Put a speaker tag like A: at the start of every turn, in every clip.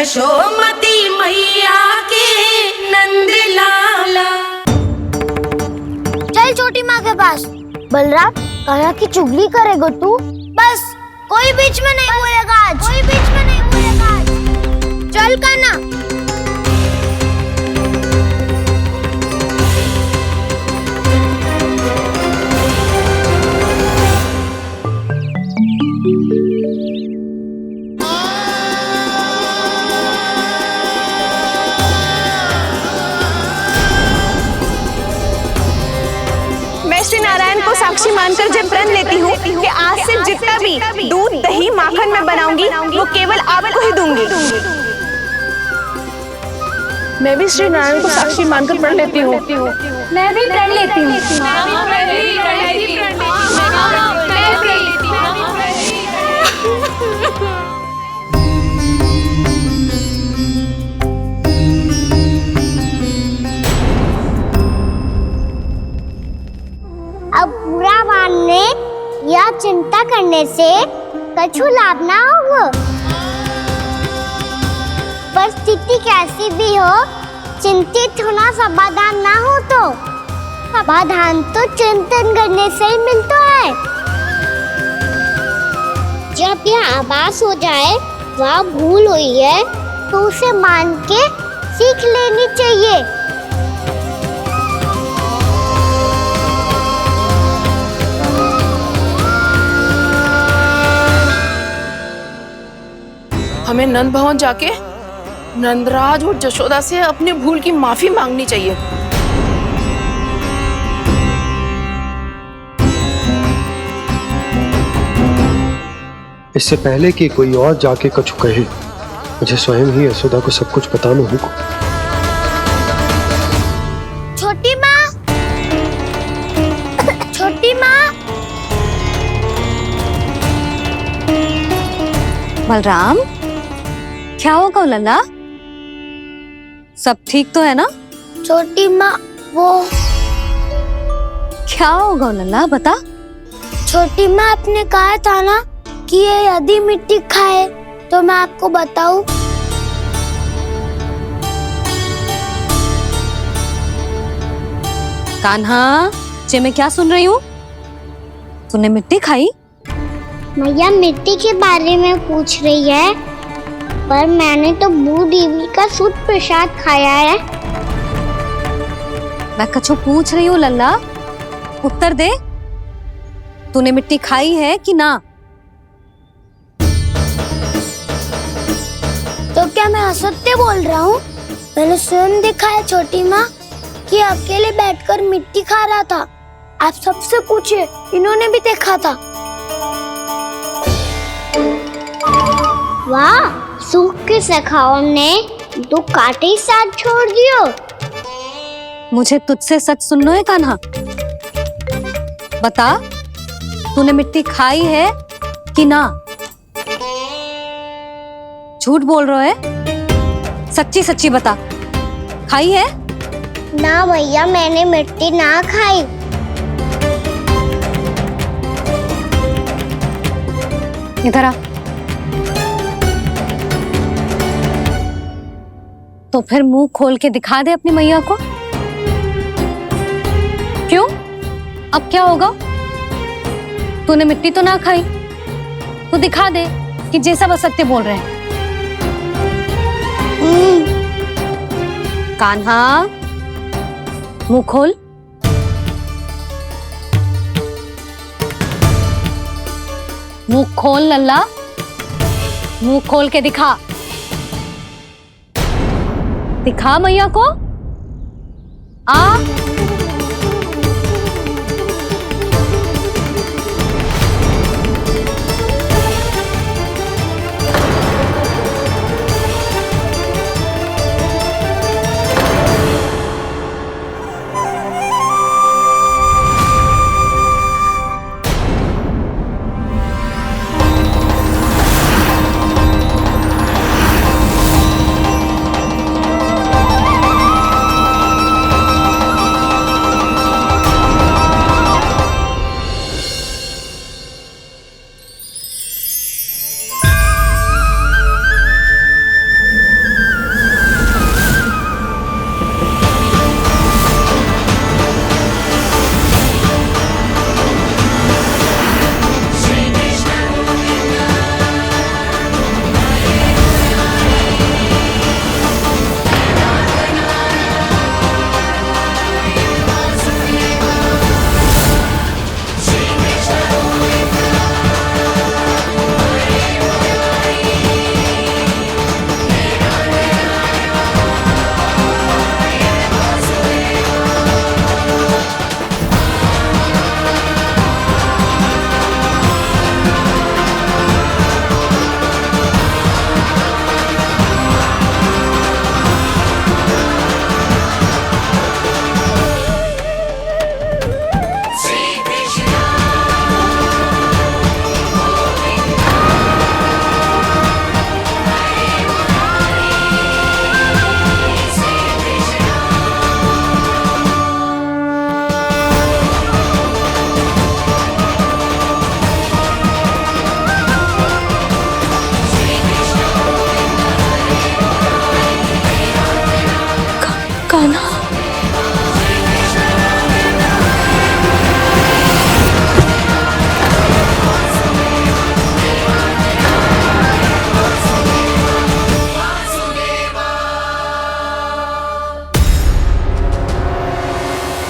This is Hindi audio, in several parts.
A: यशोमती मैया के नंद लाला।
B: चल छोटी माँ के पास। बलराम, कान्हा की चुगली करेगा तू? बस, कोई बीच में नहीं बोलेगा आज। कोई बीच में नहीं बोलेगा आज। चल कान्हा।
C: श्री नारायण को साक्षी मानकर जब प्रण लेती हूँ कि आज से जितना भी दूध दही माखन मैं बनाऊंगी वो केवल आपको ही दूंगी। मैं भी श्री नारायण को साक्षी मानकर प्रण लेती हूँ।
B: मैं भी प्रण लेती हूँ। अब बुरा मानने या चिंता करने से कछु लाभ ना होगा। परिस्थिति कैसी भी हो, चिंतित होना समाधान ना हो तो समाधान तो चिंतन करने से ही मिलता है। जब यह आभास हो जाए वह भूल हुई है तो उसे मान के सीख लेनी चाहिए।
C: हमें नंद भवन जाके नंदराज और जशोदा से अपनी भूल की माफी मांगनी चाहिए।
D: इससे पहले कि कोई और जाके कछु कहे, मुझे स्वयं ही यशोदा को सब कुछ बताना होगा।
B: छोटी माँ, छोटी माँ।
E: बलराम, क्या होगा लल्ला? सब ठीक तो है ना?
B: छोटी माँ, वो
E: क्या होगा लल्ला, बता।
B: छोटी माँ, आपने कहा था ना कि ये यदि मिट्टी खाए तो मैं आपको बताऊं।
E: कान्हा, जे मैं क्या सुन रही हूँ? तूने मिट्टी खाई?
B: मैया मिट्टी के बारे में पूछ रही है, पर मैंने तो भू देवी का शुद्ध प्रसाद खाया है।
E: मैं कछु पूछ रही हूँ लल्ला, उत्तर दे। तूने मिट्टी खाई है कि ना?
B: तो क्या मैं असत्य बोल रहा हूँ? मैंने स्वयं देखा है छोटी माँ कि अकेले बैठकर मिट्टी खा रहा था। आप सबसे पूछिए, इन्होंने भी देखा था। वाह, सूख के सखाओं ने दो कांटे ही साथ छोड़ दियो।
E: मुझे तुझसे सच सुनना है कान्हा। बता, तूने मिट्टी खाई है कि ना? झूठ बोल रहा है, सच्ची सच्ची बता, खाई है?
B: ना भैया, मैंने मिट्टी ना खाई।
E: इधर आ। तो फिर मुंह खोल के दिखा दे अपनी मैया को। क्यों? अब क्या होगा? तूने मिट्टी तो ना खाई, तो दिखा दे कि जे सब असत्य बोल रहे हैं। कान्हा, मुंह खोल। मुंह खोल लल्ला, मुंह खोल के दिखा। दिखा मैया को। आ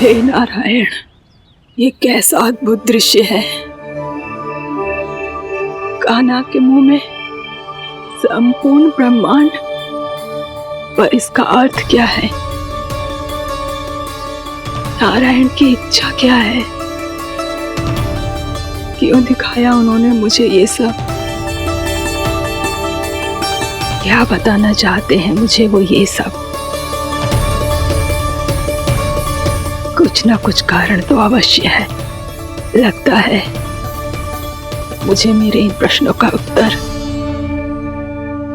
F: हे नारायण, ये कैसा अद्भुत दृश्य है। कान्हा के मुंह में संपूर्ण ब्रह्मांड, पर इसका अर्थ क्या है? नारायण की इच्छा क्या है? क्यों दिखाया उन्होंने मुझे ये सब? क्या बताना चाहते हैं मुझे वो ये सब? कुछ ना कुछ कारण तो अवश्य है। लगता है मुझे मेरे इन प्रश्नों का उत्तर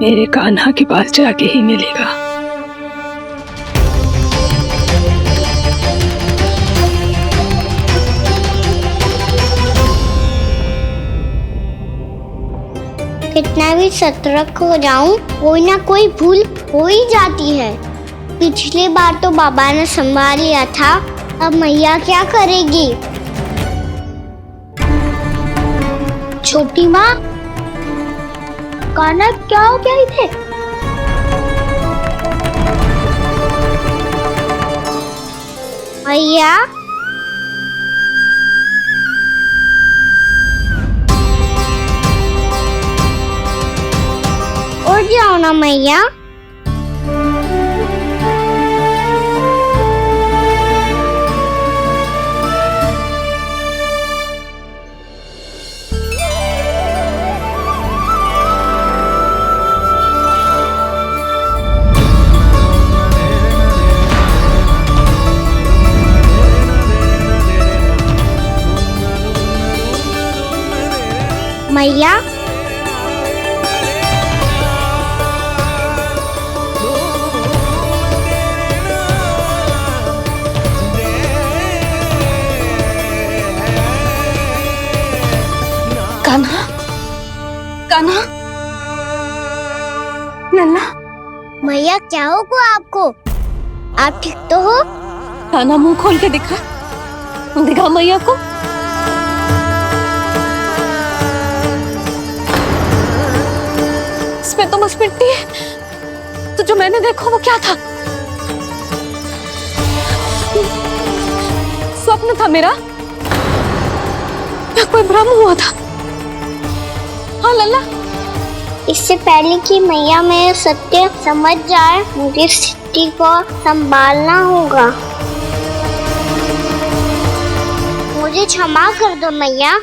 F: मेरे कान्हा के पास जाके ही मिलेगा।
B: कितना भी सतर्क हो जाऊं, कोई ना कोई भूल हो ही जाती है। पिछली बार तो बाबा ने संभाल लिया था, अब मैया क्या करेगी? छोटी माँ, कान्हा क्या हो गया इधर? मैया, उठ जाओ ना मैया। मैया,
E: कान्हा, कान्हा, लल्ला,
B: मैया क्या होगा आपको? आप ठीक तो हो?
E: कान्हा मुंह खोल के दिखा, दिखा मैया को। इसमें तो बस मिट्टी है। तो जो मैंने देखा वो क्या था? स्वप्न था मेरा या कोई भ्रम हुआ था? हाँ लल्ला,
B: इससे पहले कि मैया मेरे सत्य समझ जाए, मुझे स्थिति को संभालना होगा। मुझे क्षमा कर दो मैया,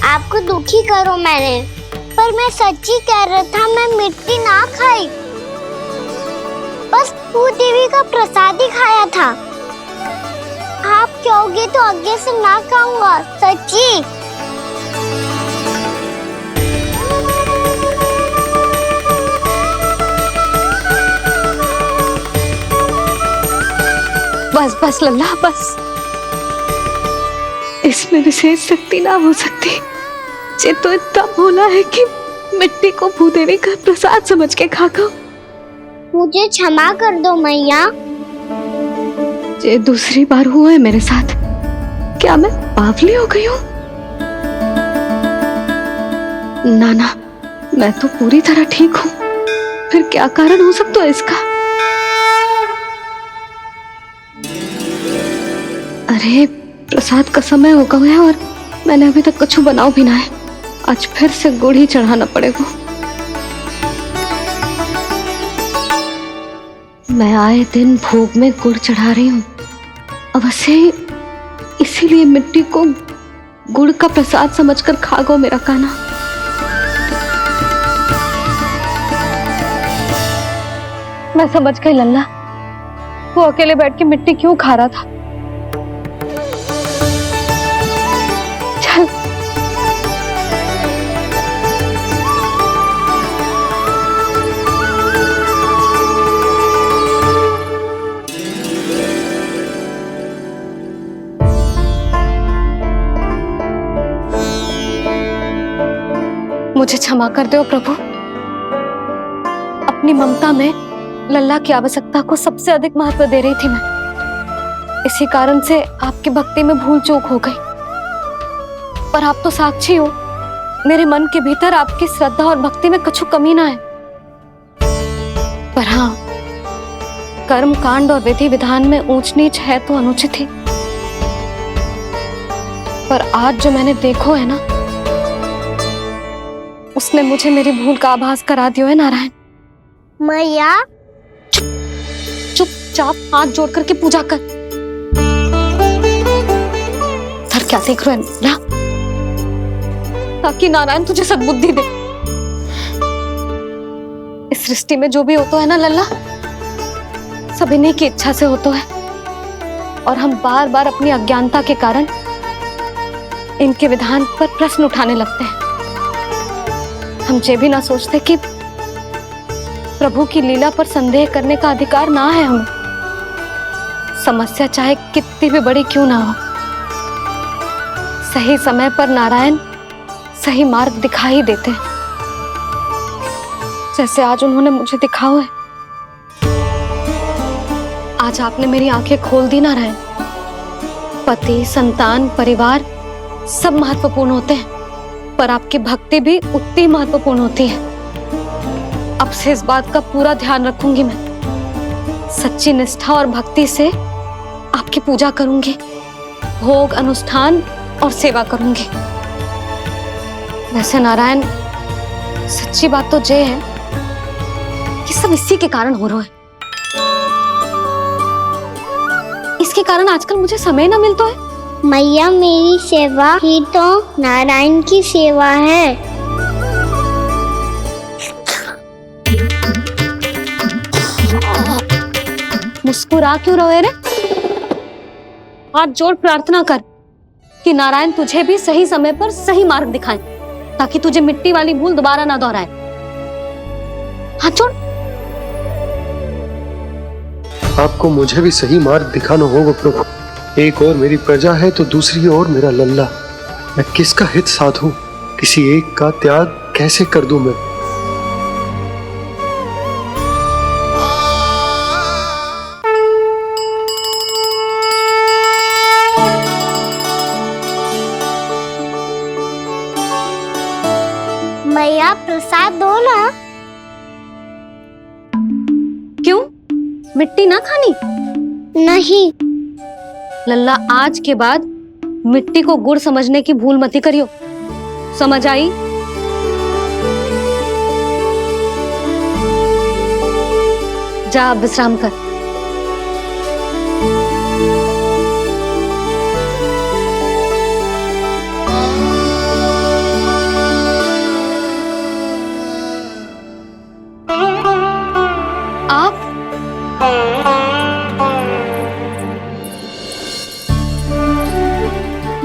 B: आपको दुखी करो मैंने, पर मैं सच्ची कह रहा था। मैं मिट्टी ना खाई, बस भू देवी का प्रसाद ही खाया था। आप कहोगे तो आगे से ना खाऊंगा, सच्ची।
E: बस बस लल्ला, बस। इसमें विशेष शक्ति ना हो सकती। ये तो इतना भोला है कि मिट्टी को भूदेवी का प्रसाद समझ के खागा।
B: मुझे क्षमा कर दो मैया।
E: ये दूसरी बार हुआ है मेरे साथ। क्या मैं बावली हो गई हूँ? ना ना, मैं तो पूरी तरह ठीक हूँ। फिर क्या कारण हो सकता है इसका? अरे प्रसाद का समय हो गया है और मैंने अभी तक कुछ बनाओ भी ना है। आज फिर से गुड़ ही चढ़ाना पड़ेगा। मैं आए दिन भोग में गुड़ चढ़ा रही हूँ, अवश्य ही इसीलिए मिट्टी को गुड़ का प्रसाद समझकर खागो मेरा कान्हा। मैं समझ गई लल्ला, वो अकेले बैठ के मिट्टी क्यों खा रहा था। चल मुझे क्षमा कर दो प्रभु। अपनी ममता में लल्ला की आवश्यकता को सबसे अधिक महत्व दे रही थी मैं। इसी कारण से आपकी भक्ति में भूल चूक हो गई। पर आप तो साक्षी हो, मेरे मन के भीतर आपकी श्रद्धा और भक्ति में कुछ कमी ना है। पर हाँ, कर्म कांड और विधि विधान में ऊंच नीच है तो अनुचित ही। पर आज जो मैंने देखो है ना, उसने मुझे मेरी भूल का आभास करा दियो है नारायण।
B: मैया
E: चुपचाप हाथ जोड़ करके पूजा कर। सर क्या देख रहे हो ना, ताकि नारायण तुझे सद्बुद्धि दे। इस सृष्टि में जो भी होता है ना लल्ला, सब इन्हीं की इच्छा से होता है, और हम बार बार अपनी अज्ञानता के कारण इनके विधान पर प्रश्न उठाने लगते हैं। हम ये भी ना सोचते कि प्रभु की लीला पर संदेह करने का अधिकार ना है हमें। समस्या चाहे कितनी भी बड़ी क्यों ना हो, सही समय पर नारायण सही मार्ग दिखा ही देते हैं, जैसे आज उन्होंने मुझे दिखाओ है। आज आपने मेरी आंखें खोल दी नारायण। पति, संतान, परिवार सब महत्वपूर्ण होते हैं, पर आपकी भक्ति भी उतनी महत्वपूर्ण होती है। अब से इस बात का पूरा ध्यान रखूंगी मैं। सच्ची निष्ठा और भक्ति से आपकी पूजा करूंगी, भोग, अनुष्ठान और सेवा करूंगी। वैसे नारायण, सच्ची बात तो ये है कि सब इसी के कारण हो रहा है। इसके कारण आजकल मुझे समय ना मिलता है।
B: मैया, मेरी सेवा ही तो नारायण की सेवा है।
E: मुस्कुरा क्यों रहे रे? हाथ जोड़ प्रार्थना कर कि नारायण तुझे भी सही समय पर सही मार्ग दिखाएं, ताकि तुझे मिट्टी वाली भूल दोबारा ना दोहराए। हाथ जोड़।
D: आपको मुझे भी सही मार्ग दिखाना होगा प्रभु। एक और मेरी प्रजा है तो दूसरी ओर मेरा लल्ला। मैं किसका हित साधूं? किसी एक का त्याग कैसे कर दूं मैं?
B: मैया, प्रसाद दो ना।
E: क्यों? मिट्टी ना खानी?
B: नहीं।
E: लल्ला, आज के बाद मिट्टी को गुड़ समझने की भूल मत करियो। समझ आई? जा अब विश्राम कर। आप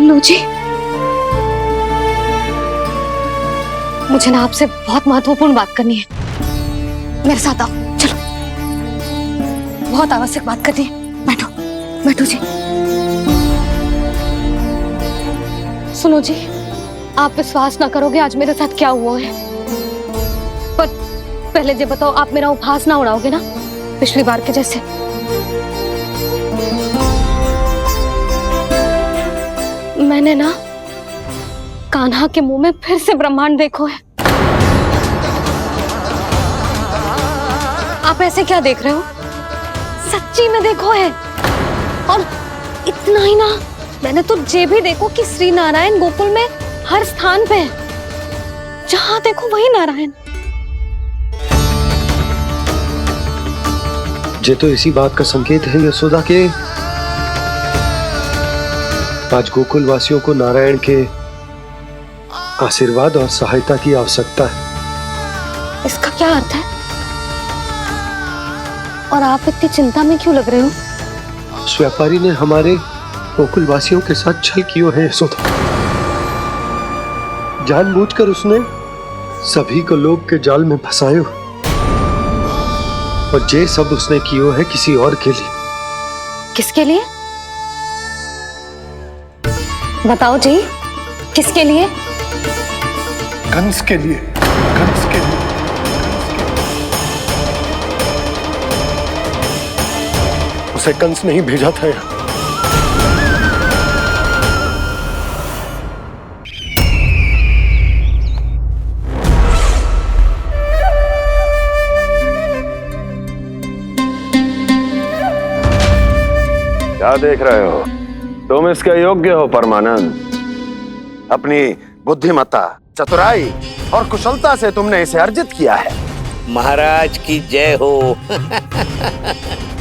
E: लो जी, मुझे ना आपसे बहुत महत्वपूर्ण बात करनी है। मेरे साथ आओ, चलो। बहुत आवश्यक बात करनी है। बैठो, बैठो जी। सुनो जी, आप विश्वास ना करोगे आज मेरे साथ क्या हुआ है। पर पहले ये बताओ, आप मेरा उपहास ना उड़ाओगे ना, पिछली बार के जैसे? मैंने ना कान्हा के मुंह में फिर से ब्रह्मांड देखो है। आप ऐसे क्या देख रहे हो? सच्ची में देखो है। और इतना ही ना, मैंने तो ये भी देखो कि श्री नारायण गोकुल में हर स्थान पे है। जहां देखो वही नारायण।
D: ये तो इसी बात का संकेत है यशोदा के आज गोकुल वासियों को नारायण के आशीर्वाद और सहायता की आवश्यकता है।
E: इसका क्या अर्थ है? और आप इतनी चिंता में क्यों लग रहे हो?
D: उस व्यापारी ने हमारे गोकुल वासियों के साथ छल किया है यशोदा। जानबूझकर उसने सभी को लोग के जाल में फंसायो, और ये सब उसने कियो है किसी और के लिए।
E: किसके लिए? बताओ जी, किसके लिए?
D: कंस के लिए। कंस के लिए। उसे कंस नहीं भेजा था यहाँ।
G: क्या देख रहे हो? तुम इसके योग्य हो परमानंद। अपनी बुद्धिमत्ता, चतुराई और कुशलता से तुमने इसे अर्जित किया है।
H: महाराज की जय हो।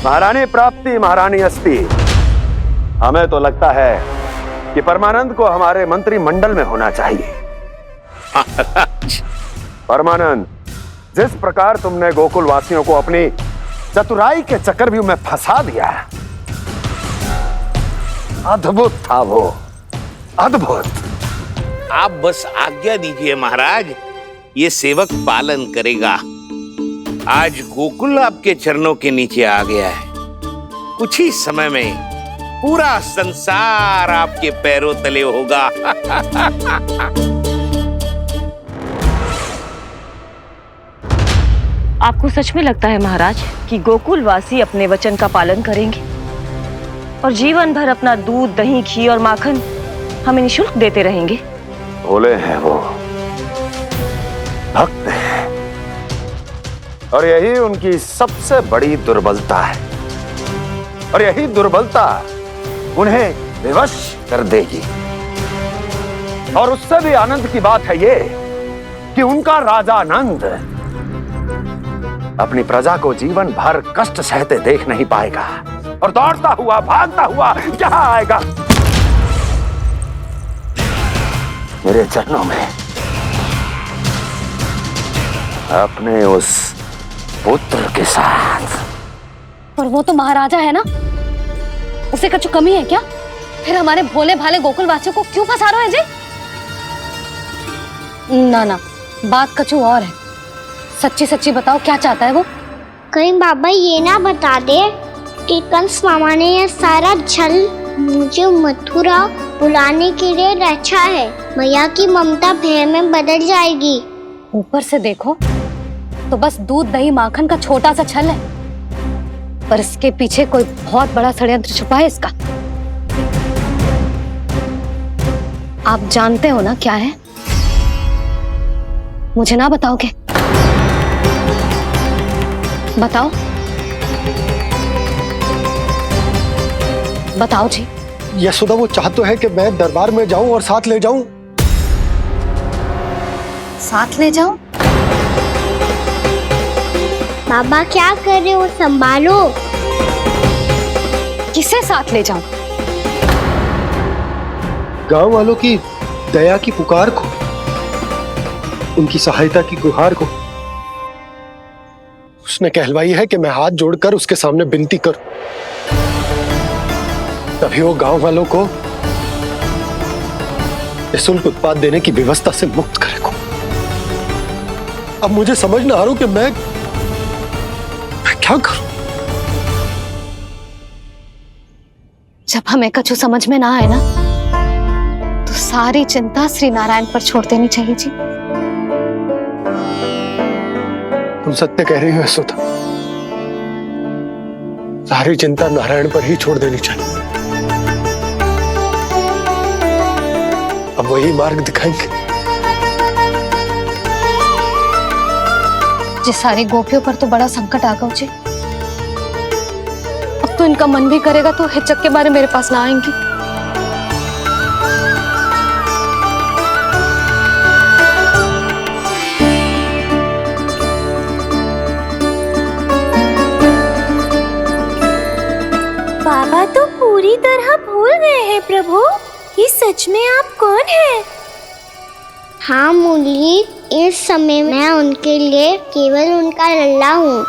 G: महारानी प्राप्ति महारानी अस्ति। हमें तो लगता है कि परमानंद को हमारे मंत्रिमंडल में होना चाहिए। परमानंद, जिस प्रकार तुमने गोकुल वासियों को अपनी चतुराई के चक्रव्यूह में फंसा दिया, अद्भुत था वो, अद्भुत।
H: आप बस आज्ञा दीजिए महाराज, ये सेवक पालन करेगा। आज गोकुल आपके चरणों के नीचे आ गया है। कुछ ही समय में पूरा संसार आपके पैरों तले होगा।
I: आपको सच में लगता है महाराज कि गोकुल वासी अपने वचन का पालन करेंगे और जीवन भर अपना दूध, दही, घी और माखन हमें निःशुल्क देते रहेंगे?
G: भोले हैं वो, भक्त हैं, और यही उनकी सबसे बड़ी दुर्बलता है। और यही दुर्बलता उन्हें विवश कर देगी। और उससे भी आनंद की बात है ये कि उनका राजा नंद अपनी प्रजा को जीवन भर कष्ट सहते देख नहीं पाएगा और दौड़ता हुआ, भागता हुआ यहाँ आएगा मेरे चरणों में, अपने उस पुत्र के साथ।
E: पर वो तो महाराजा है ना, उसे कुछ कमी है क्या? फिर हमारे भोले भाले गोकुल वासियों को क्यों फंसा रहे हैं जी? ना ना, बात कछु और है। सच्ची सच्ची बताओ, क्या चाहता है वो?
B: कहीं बाबा ये ना बता दे कि कंस मामा ने यह सारा छल मुझे मथुरा बुलाने के लिए रचा है। मैया की ममता भय में बदल जाएगी।
E: ऊपर से देखो तो बस दूध, दही, माखन का छोटा सा छल है, पर इसके पीछे कोई बहुत बड़ा षड्यंत्र छुपा है इसका। आप जानते हो ना क्या है? मुझे ना बताओगे? बताओ बताओ जी।
D: यशोदा, वो चाह तो है कि मैं दरबार में जाऊं और साथ ले जाऊं।
E: साथ ले जाऊं?
B: बाबा क्या कर रहे हो, संभालो।
E: किसे साथ ले जाऊं?
D: गांव वालों की दया की पुकार को, उनकी सहायता की गुहार को। उसने कहलवाई है कि मैं हाथ जोड़कर उसके सामने विनती करूं, तभी वो गांव वालों को निःशुल्क उत्पाद देने की व्यवस्था से मुक्त करेगा। अब मुझे समझ ना आ रहा कि मैं क्या करूं।
E: जब हमें कछु समझ में ना आए ना, तो सारी चिंता श्री नारायण पर छोड़ देनी चाहिए जी।
D: तुम सत्य कह रही हो यशोदा, सारी चिंता नारायण पर ही छोड़ देनी चाहिए। अब वही मार्ग दिखाएंगे।
E: जिस सारी गोपियों पर तो बड़ा संकट आ गया जी। अब तो इनका मन भी करेगा तो हिचक के बारे मेरे पास ना आएंगी।
B: बाबा तो पूरी तरह भूल गए हैं प्रभु, ये सच में आप कौन हैं? हाँ मुरली, इस समय मैं उनके लिए केवल उनका लल्ला हूँ।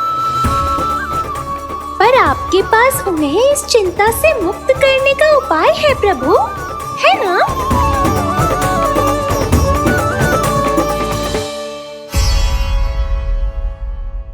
B: पर आपके पास उन्हें इस चिंता से मुक्त करने का उपाय है प्रभु, है ना?